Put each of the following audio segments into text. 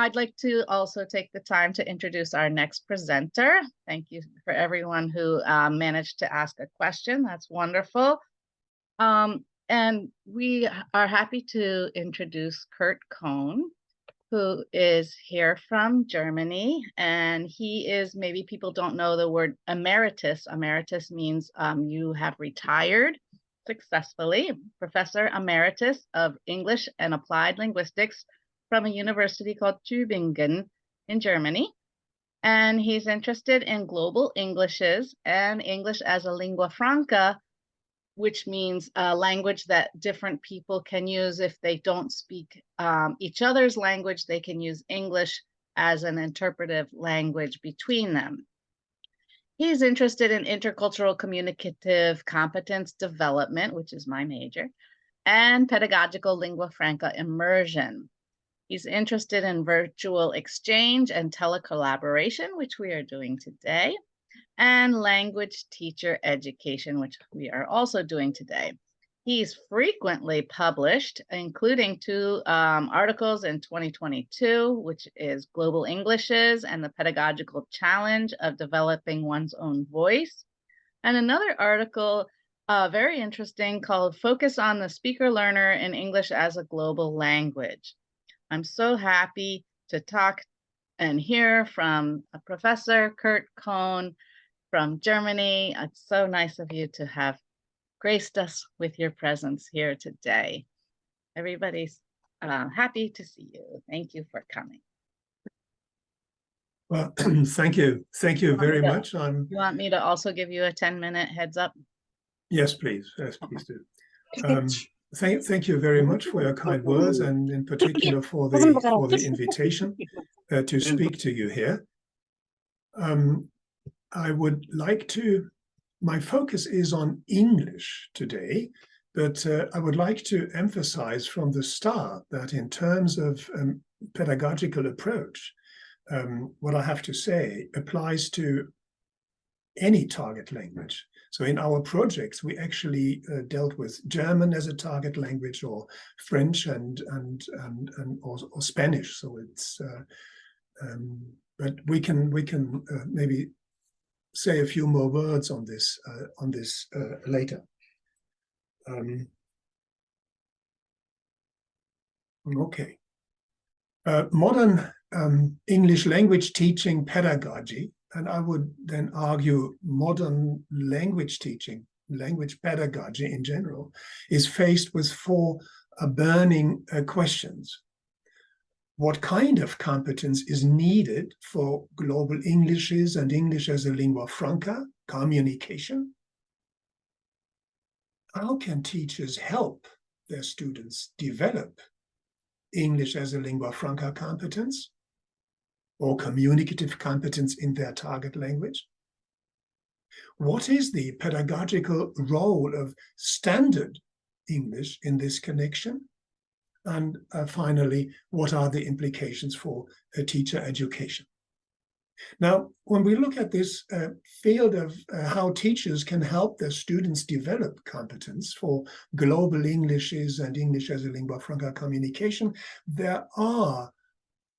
I'd like to also take the time to introduce our next presenter. Thank you for everyone who managed to ask a question. That's wonderful. And we are happy to introduce Kurt Kohn, who is here from Germany. And he is, maybe people don't know the word emeritus. Emeritus means you have retired successfully. Professor Emeritus of English and Applied Linguistics from a university called Tübingen in Germany. And he's interested in global Englishes and English as a lingua franca, which means a language that different people can use. If they don't speak each other's language, they can use English as an interpretive language between them. He's interested in intercultural communicative competence development, which is my major, and pedagogical lingua franca immersion. He's interested in virtual exchange and telecollaboration, which we are doing today, and language teacher education, which we are also doing today. He's frequently published, including two articles in 2022, which is Global Englishes and the Pedagogical Challenge of Developing One's Own Voice, and another article, very interesting, called Focus on the Speaker Learner in English as a Global Language. I'm so happy to talk and hear from Professor Kurt Kohn from Germany. It's so nice of you to have graced us with your presence here today. Everybody's happy to see you. Thank you for coming. Well, thank you. Thank you very much. You want me to also give you a 10-minute heads up? Yes, please. Yes, please do. Thank you very much for your kind words, and in particular for the invitation to speak to you here. I would like to, my focus is on English today, but I would like to emphasize from the start that in terms of pedagogical approach, what I have to say applies to any target language. So in our projects, we actually dealt with German as a target language, or French and or Spanish. So it's, but we can maybe say a few more words on this later. Okay. Modern English language teaching pedagogy, and I would then argue modern language teaching, language pedagogy in general, is faced with four burning questions. What kind of competence is needed for global Englishes and English as a lingua franca communication? How can teachers help their students develop English as a lingua franca competence or communicative competence in their target language? What is the pedagogical role of standard English in this connection? And finally, what are the implications for teacher education? Now, when we look at this field of how teachers can help their students develop competence for global Englishes and English as a lingua franca communication, there are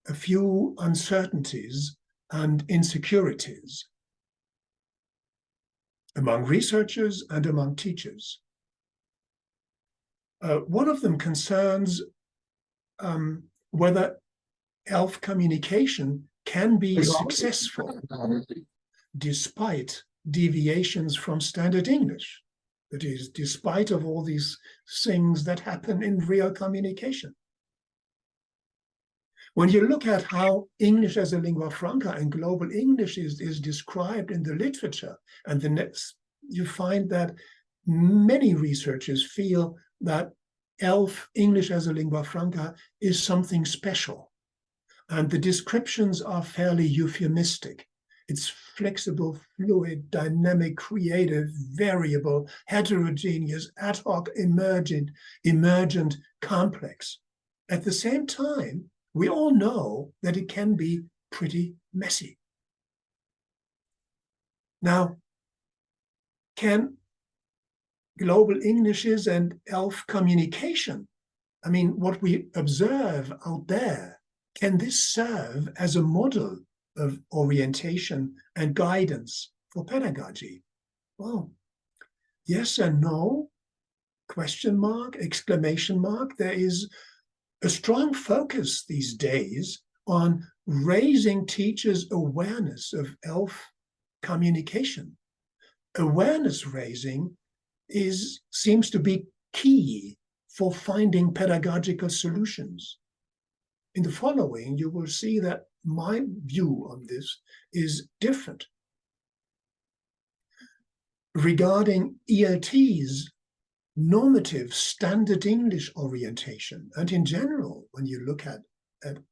a few uncertainties and insecurities among researchers and among teachers. One of them concerns whether ELF communication can be successful despite deviations from standard English. That is, despite of all these things that happen in real communication. When you look at how English as a lingua franca and global English is described in the literature, and the next, you find that many researchers feel that ELF, English as a lingua franca, is something special. And the descriptions are fairly euphemistic. It's flexible, fluid, dynamic, creative, variable, heterogeneous, ad hoc, emergent, complex. At the same time, we all know that it can be pretty messy. Now, can global Englishes and ELF communication, I mean, what we observe out there can this serve as a model of orientation and guidance for pedagogy? Well, yes and no, question mark, exclamation mark. There is a strong focus these days on raising teachers' awareness of ELF communication. Awareness raising seems to be key for finding pedagogical solutions. In the following, you will see that my view on this is different. Regarding ELT's normative standard English orientation, and in general, when you look at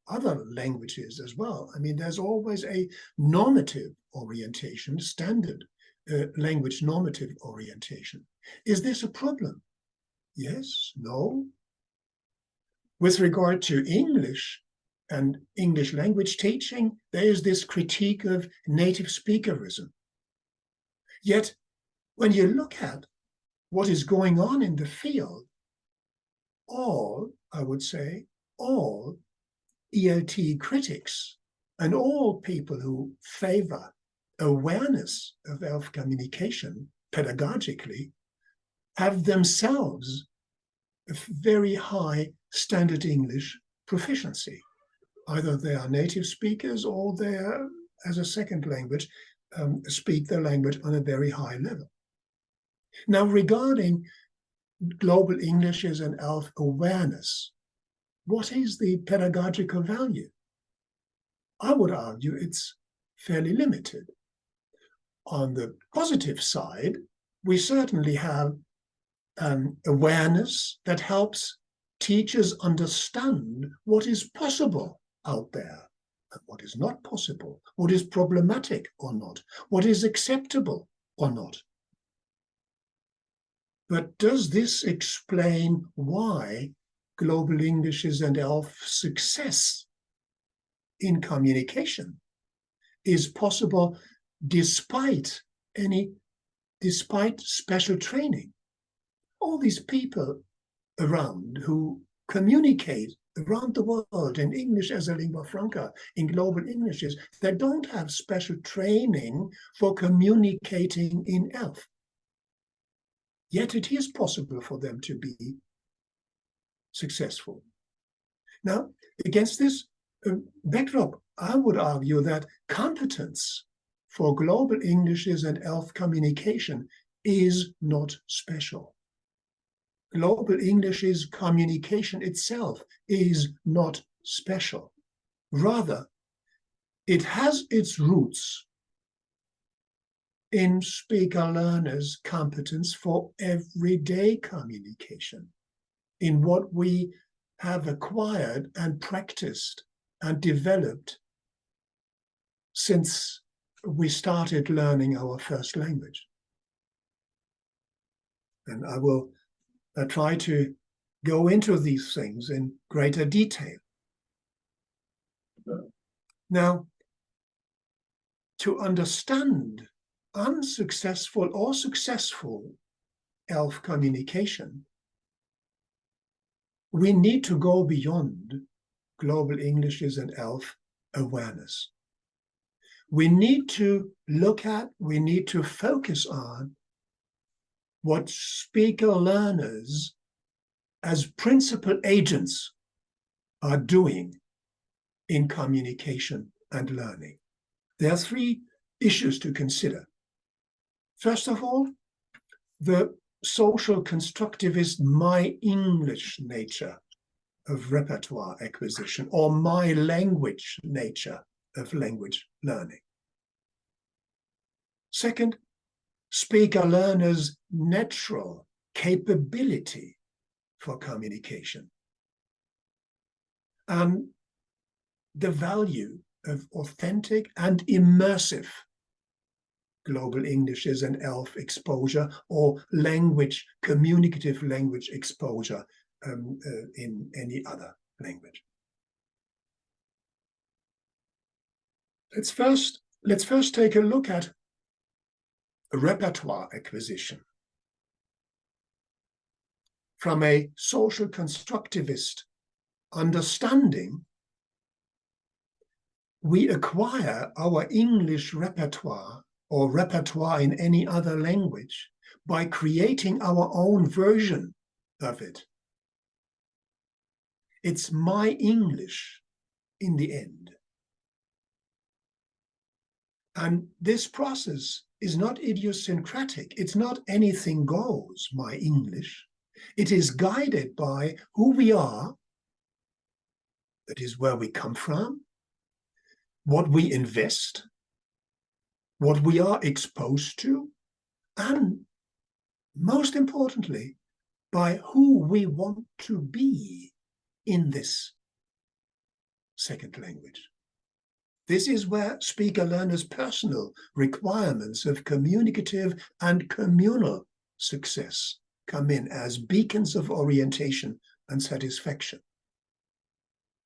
other languages as well, I mean, there's always a normative orientation, standard language normative orientation. Is this a problem? Yes, no. With regard to English and English language teaching, there is this critique of native speakerism. Yet, when you look at what is going on in the field, I would say, all ELT critics and all people who favor awareness of ELF communication pedagogically have themselves a very high standard English proficiency. Either they are native speakers or they are, as a second language, speak their language on a very high level. Now, regarding global Englishes and ELF awareness, what is the pedagogical value? I would argue it's fairly limited. On the positive side, we certainly have awareness that helps teachers understand what is possible out there and what is not possible, what is problematic or not, what is acceptable or not. But does this explain why global Englishes and ELF success in communication is possible despite special training? All these people around who communicate around the world in English as a lingua franca, in global Englishes, they don't have special training for communicating in ELF. Yet it is possible for them to be successful. Now, against this backdrop, I would argue that competence for global Englishes and ELF communication is not special. Global English's communication itself is not special. Rather, it has its roots in speaker-learners' competence for everyday communication, in what we have acquired and practiced and developed since we started learning our first language. And I will try to go into these things in greater detail. Now, to understand unsuccessful or successful ELF communication, we need to go beyond global Englishes and ELF awareness. We need to look at, we need to focus on what speaker learners as principal agents are doing in communication and learning. There are three issues to consider. First of all, the social constructivist my English nature of repertoire acquisition, or my language nature of language learning. Second, speaker learners' natural capability for communication, and the value of authentic and immersive global Englishes and ELF exposure, or communicative language exposure in any other language. Let's first take a look at repertoire acquisition. From a social constructivist understanding, we acquire our English repertoire or repertoire in any other language by creating our own version of it. It's my English in the end. And this process is not idiosyncratic. It's not anything goes, my English. It is guided by who we are, that is where we come from, what we invest, what we are exposed to, and most importantly, by who we want to be in this second language. This is where speaker-learners' personal requirements of communicative and communal success come in as beacons of orientation and satisfaction.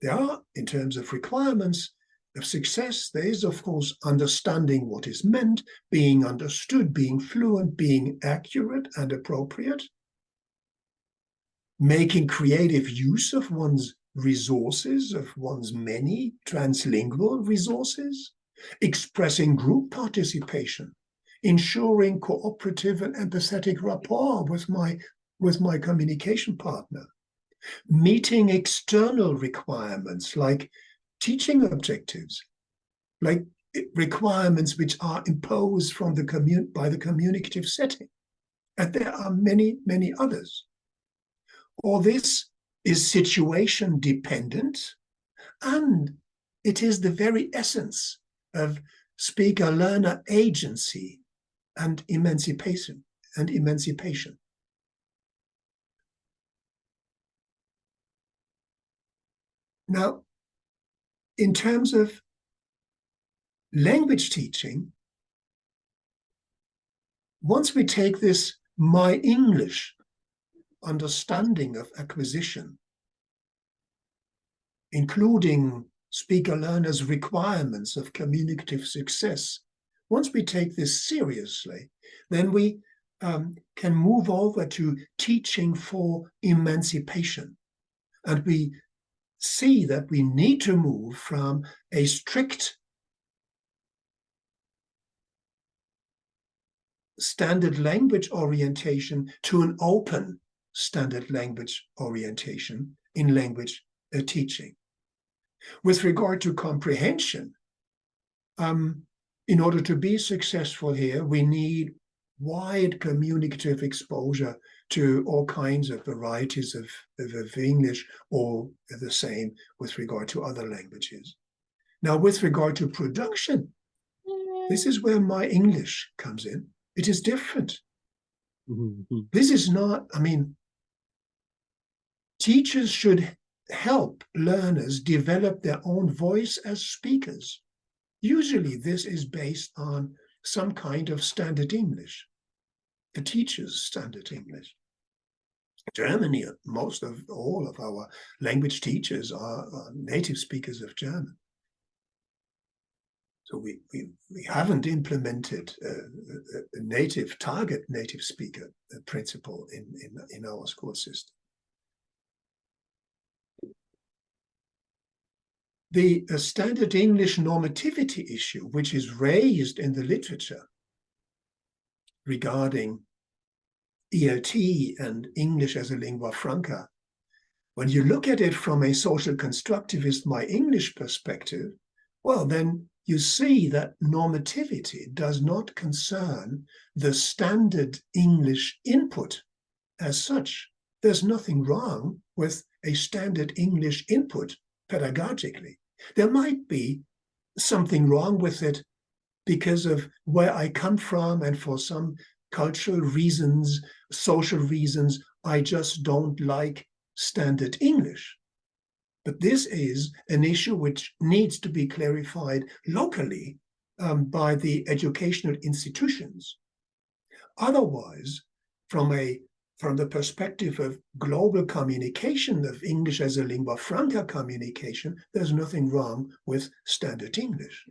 There are, in terms of requirements of success, there is, of course, understanding what is meant, being understood, being fluent, being accurate and appropriate, making creative use of one's resources, of one's many translingual resources, expressing group participation, ensuring cooperative and empathetic rapport with my communication partner, meeting external requirements like teaching objectives, like requirements which are imposed from by the communicative setting. And there are many, many others. All this is situation dependent, and it is the very essence of speaker-learner agency and emancipation. Now, in terms of language teaching, once we take this my English understanding of acquisition, including speaker-learners' requirements of communicative success, once we take this seriously, then we can move over to teaching for emancipation. And we see that we need to move from a strict standard language orientation to an open standard language orientation in language teaching. With regard to comprehension, in order to be successful here, we need wide communicative exposure to all kinds of varieties of English, or the same with regard to other languages. Now, with regard to production, this is where my English comes in. It is different. This is not, teachers should help learners develop their own voice as speakers. Usually this is based on some kind of standard English, the teacher's standard English. Germany, most of all of our language teachers are native speakers of German. So we haven't implemented a target native speaker principle in our school system. The standard English normativity issue, which is raised in the literature regarding ELT and English as a lingua franca, when you look at it from a social constructivist, my English perspective, well, then you see that normativity does not concern the standard English input as such. There's nothing wrong with a standard English input pedagogically. There might be something wrong with it because of where I come from, and for some cultural reasons, social reasons, I just don't like standard English. But this is an issue which needs to be clarified locally by the educational institutions. Otherwise, from the perspective of global communication, of English as a lingua franca communication, there's nothing wrong with standard English.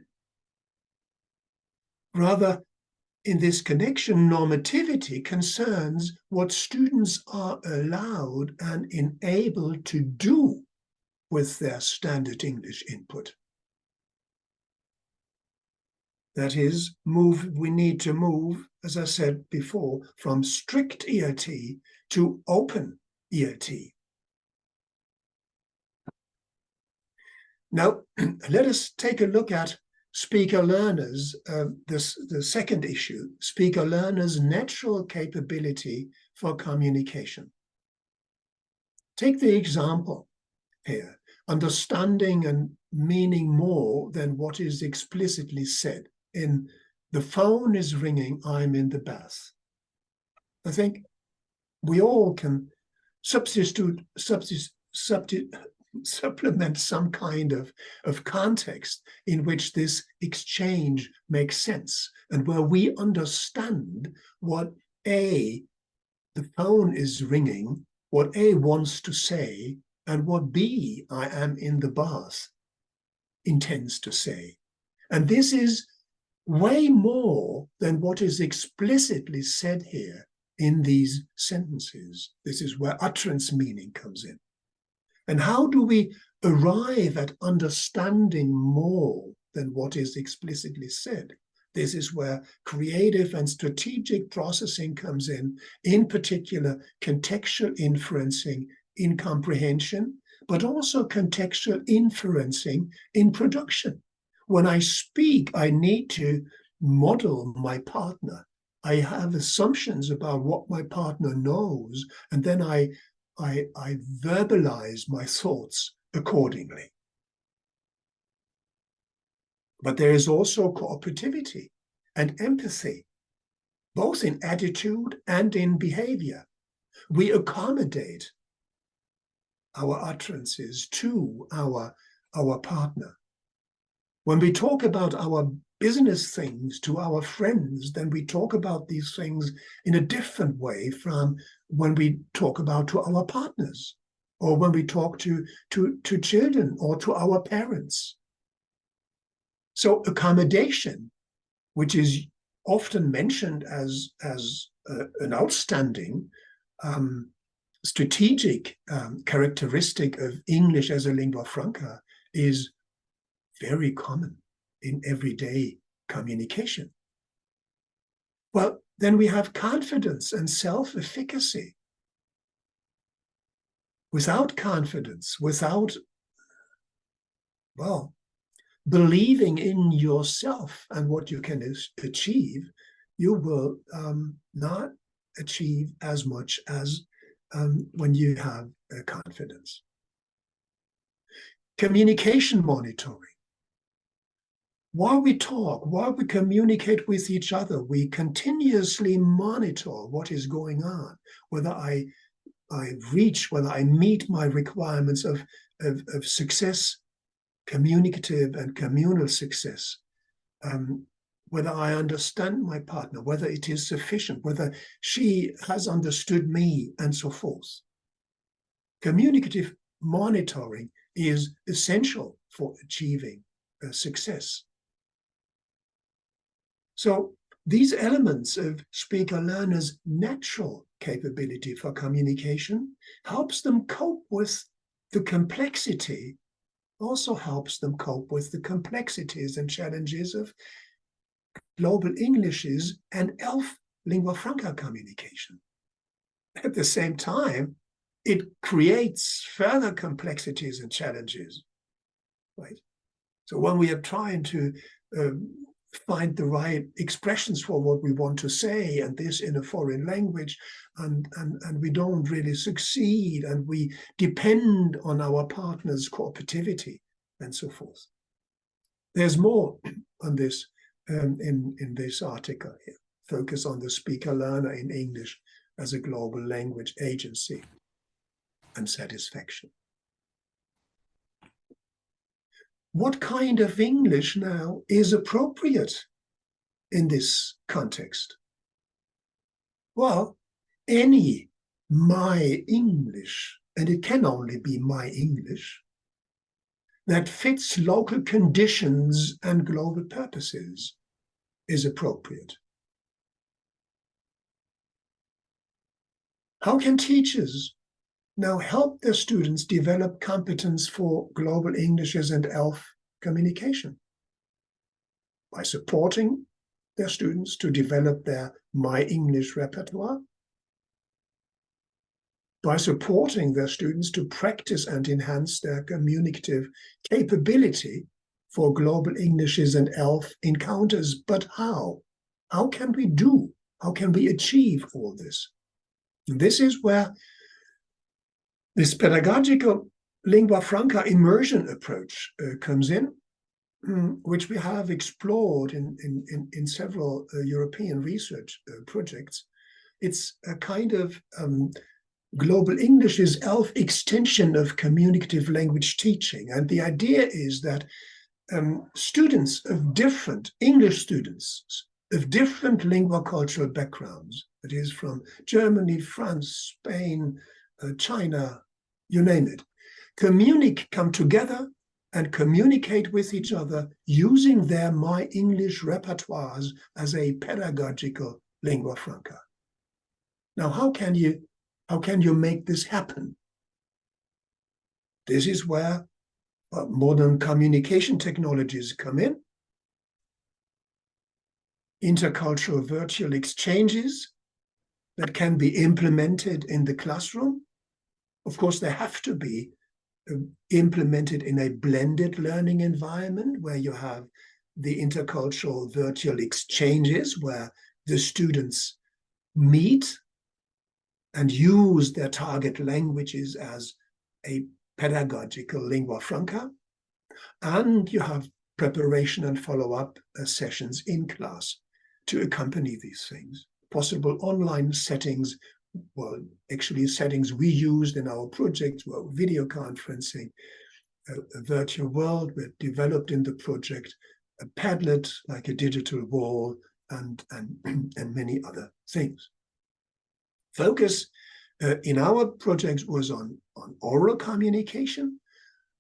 Rather, in this connection, normativity concerns what students are allowed and enabled to do with their standard English input. That is, we need to move, as I said before, from strict ELT to open ELT. Now, let us take a look at speaker learners, the second issue, speaker learners' natural capability for communication. Take the example here, understanding and meaning more than what is explicitly said. In the phone is ringing, I'm in the bath. I think we all can supplement some kind of context in which this exchange makes sense and where we understand what A, the phone is ringing, what A wants to say, and what B, I am in the bath, intends to say. And this is way more than what is explicitly said here in these sentences. This is where utterance meaning comes in. And how do we arrive at understanding more than what is explicitly said? This is where creative and strategic processing comes in particular contextual inferencing in comprehension, but also contextual inferencing in production. When I speak, I need to model my partner. I have assumptions about what my partner knows, and then I verbalize my thoughts accordingly. But there is also cooperativity and empathy, both in attitude and in behavior. We accommodate our utterances to our partner. When we talk about our business things to our friends, then we talk about these things in a different way from when we talk about to our partners, or when we talk to children or to our parents. So accommodation, which is often mentioned as an outstanding strategic characteristic of English as a lingua franca, is very common in everyday communication. Well, then we have confidence and self-efficacy. Without confidence, without, well, believing in yourself and what you can achieve, you will not achieve as much as when you have confidence. Communication monitoring. While we talk, while we communicate with each other, we continuously monitor what is going on, whether I whether I meet my requirements of success, communicative and communal success, whether I understand my partner, whether it is sufficient, whether she has understood me, and so forth. Communicative monitoring is essential for achieving success. So these elements of speaker learners' natural capability for communication helps them cope with the complexity, also helps them cope with the complexities and challenges of global Englishes and ELF lingua franca communication. At the same time, it creates further complexities and challenges, right? So when we are trying to find the right expressions for what we want to say, and this in a foreign language, and we don't really succeed, and we depend on our partner's cooperativity, and so forth. There's more on this in this article here. Focus on the speaker learner in English as a global language agency and satisfaction. What kind of English now is appropriate in this context? Well, any my English, and it can only be my English, that fits local conditions and global purposes is appropriate. How can teachers now help their students develop competence for global Englishes and ELF communication? by supporting their students to develop their My English repertoire, by supporting their students to practice and enhance their communicative capability for global Englishes and ELF encounters. But how? How can we do? How can we achieve all this? And this is where this pedagogical lingua franca immersion approach comes in, which we have explored in several European research projects. It's a kind of Global English's ELF extension of communicative language teaching. And the idea is that students of different, English students of different lingua cultural backgrounds, that is from Germany, France, Spain, China, you name it, come together and communicate with each other using their My English repertoires as a pedagogical lingua franca. Now, how can you make this happen? This is where modern communication technologies come in. Intercultural virtual exchanges that can be implemented in the classroom. Of course, they have to be implemented in a blended learning environment where you have the intercultural virtual exchanges where the students meet and use their target languages as a pedagogical lingua franca. And you have preparation and follow-up sessions in class to accompany these things. Possible online settings, well, actually settings we used in our project were video conferencing, a virtual world were developed in the project, a Padlet, like a digital wall, and many other things. Focus in our project was on oral communication,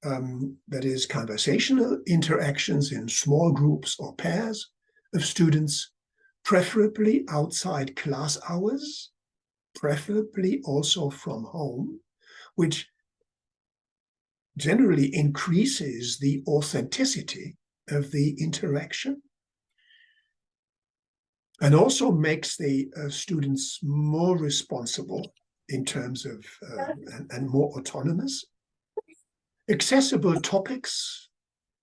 that is conversational interactions in small groups or pairs of students, preferably outside class hours, preferably also from home, which generally increases the authenticity of the interaction and also makes the students more responsible in terms of and more autonomous. Accessible topics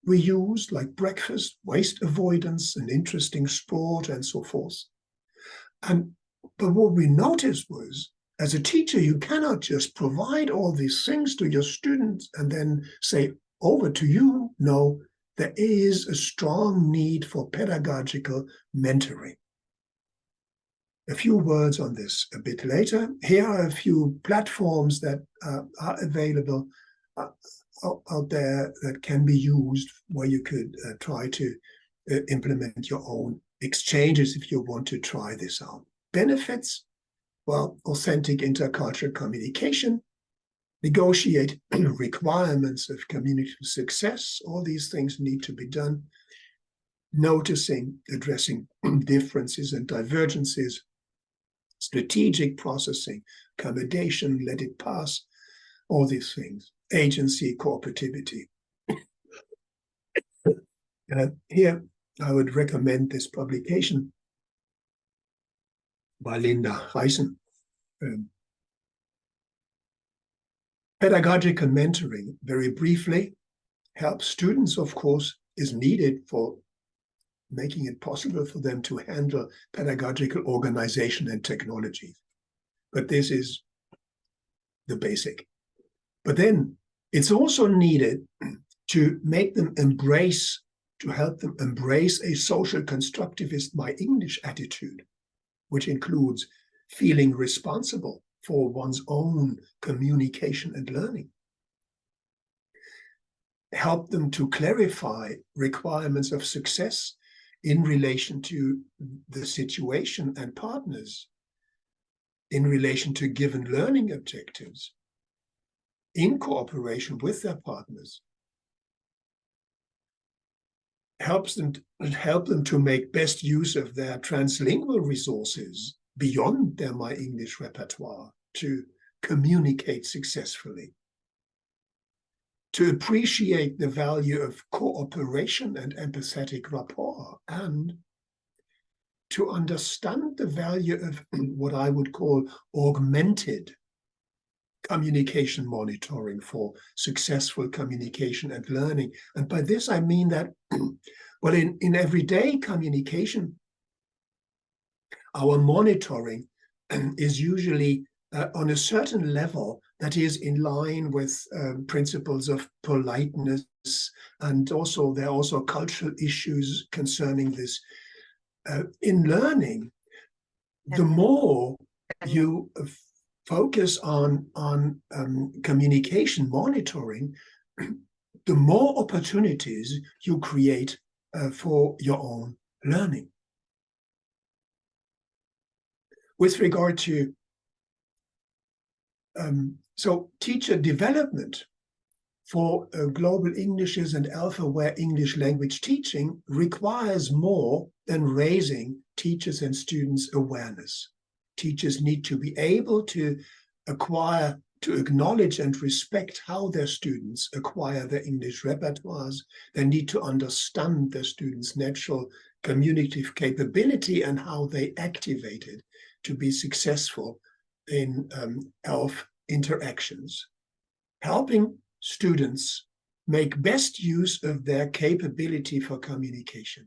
we used, like breakfast, waste avoidance, and interesting sport, and so forth. But what we noticed was, as a teacher, you cannot just provide all these things to your students and then say, over to you. No, there is a strong need for pedagogical mentoring. A few words on this a bit later. Here are a few platforms that are available out there that can be used where you could try to implement your own exchanges if you want to try this out. Benefits, well, authentic intercultural communication, negotiate requirements of community success. All these things need to be done. Noticing, addressing differences and divergences, strategic processing, accommodation, let it pass, all these things. Agency, cooperativity. Here, I would recommend this publication by Linda Reisen. Pedagogical mentoring, very briefly, helps students, of course, is needed for making it possible for them to handle pedagogical organization and technology. But this is the basic. But then it's also needed to make them embrace, to help them embrace a social constructivist My English attitude, which includes feeling responsible for one's own communication and learning. Help them to clarify requirements of success in relation to the situation and partners, in relation to given learning objectives, in cooperation with their partners. Help them to make best use of their translingual resources beyond their My English repertoire to communicate successfully. to appreciate the value of cooperation and empathetic rapport, and to understand the value of what I would call augmented communication monitoring for successful communication and learning. And by this, I mean that, well, in everyday communication, our monitoring is usually on a certain level that is in line with principles of politeness, and also there are also cultural issues concerning this. In learning, the more you focus on communication monitoring, the more opportunities you create for your own learning. With regard to so teacher development for global Englishes and alpha-aware English language teaching requires more than raising teachers' and students' awareness. Teachers need to be able to acquire, to acknowledge and respect how their students acquire their English repertoires. They need to understand their students' natural communicative capability and how they activate it to be successful in ELF interactions. Helping students make best use of their capability for communication.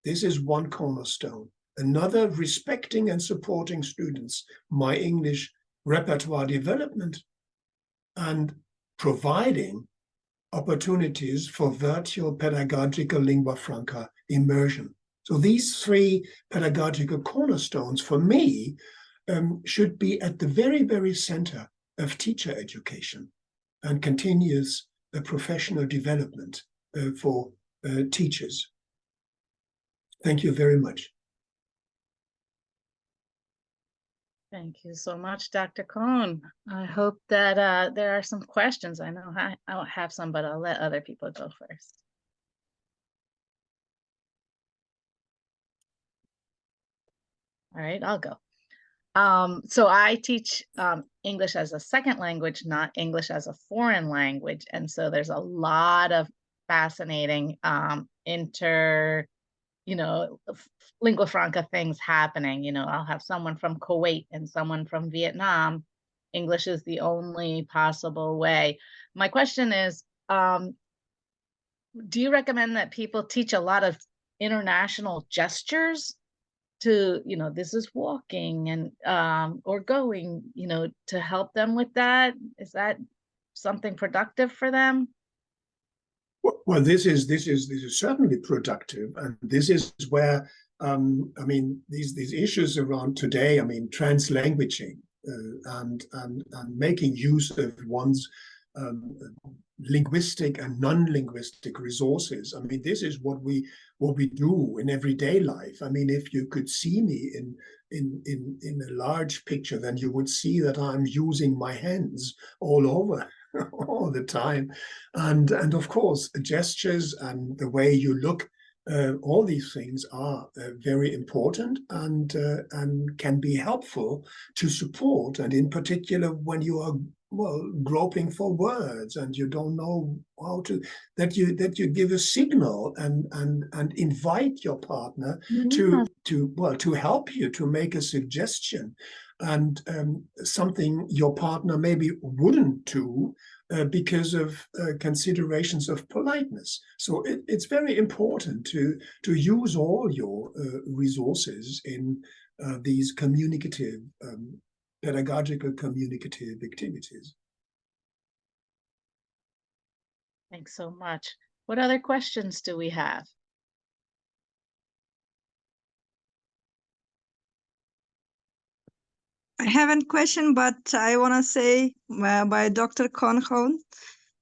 This is one cornerstone. Another, respecting and supporting students' My English repertoire development and providing opportunities for virtual pedagogical lingua franca immersion. So these three pedagogical cornerstones, for me, should be at the very, very center of teacher education and continuous professional development for teachers. Thank you very much. Thank you so much, Dr. Kohn. I hope that there are some questions. I know I don't have some, but I'll let other people go first. All right, I'll go. So I teach English as a second language, not English as a foreign language. And so there's a lot of fascinating lingua franca things happening. I'll have someone from Kuwait and someone from Vietnam. English is the only possible way. My question is, do you recommend that people teach a lot of international gestures to, this is walking and or going, to help them with that? Is that something productive for them? Well, this is certainly productive, and this is where these issues around today. Translanguaging and making use of one's linguistic and non-linguistic resources. This is what we do in everyday life. If you could see me in a large picture, then you would see that I'm using my hands all over all the time, and of course gestures and the way you look, all these things are very important and can be helpful to support, and in particular when you are groping for words and you don't know how to, that you give a signal and invite your partner to help you, to make a suggestion, and something your partner maybe wouldn't do because of considerations of politeness. So it's very important to use all your resources in these communicative, pedagogical communicative activities. Thanks so much. What other questions do we have? I haven't question, but I want to say by Dr. Kohn,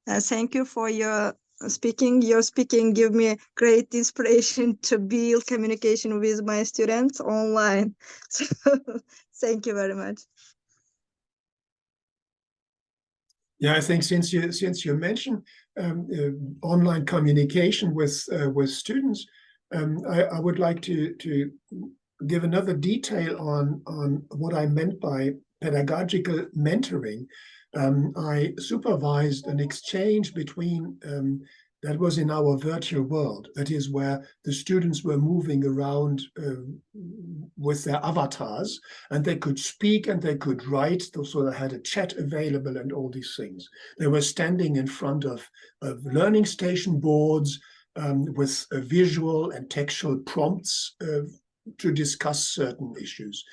thank you for your speaking. Your speaking give me great inspiration to build communication with my students online. So thank you very much. Yeah, I think since you mentioned online communication with students, I would like to give another detail on what I meant by pedagogical mentoring. I supervised an exchange between, that was in our virtual world. That is where the students were moving around with their avatars, and they could speak and they could write. So they had a chat available and all these things. They were standing in front of learning station boards with visual and textual prompts to discuss certain issues.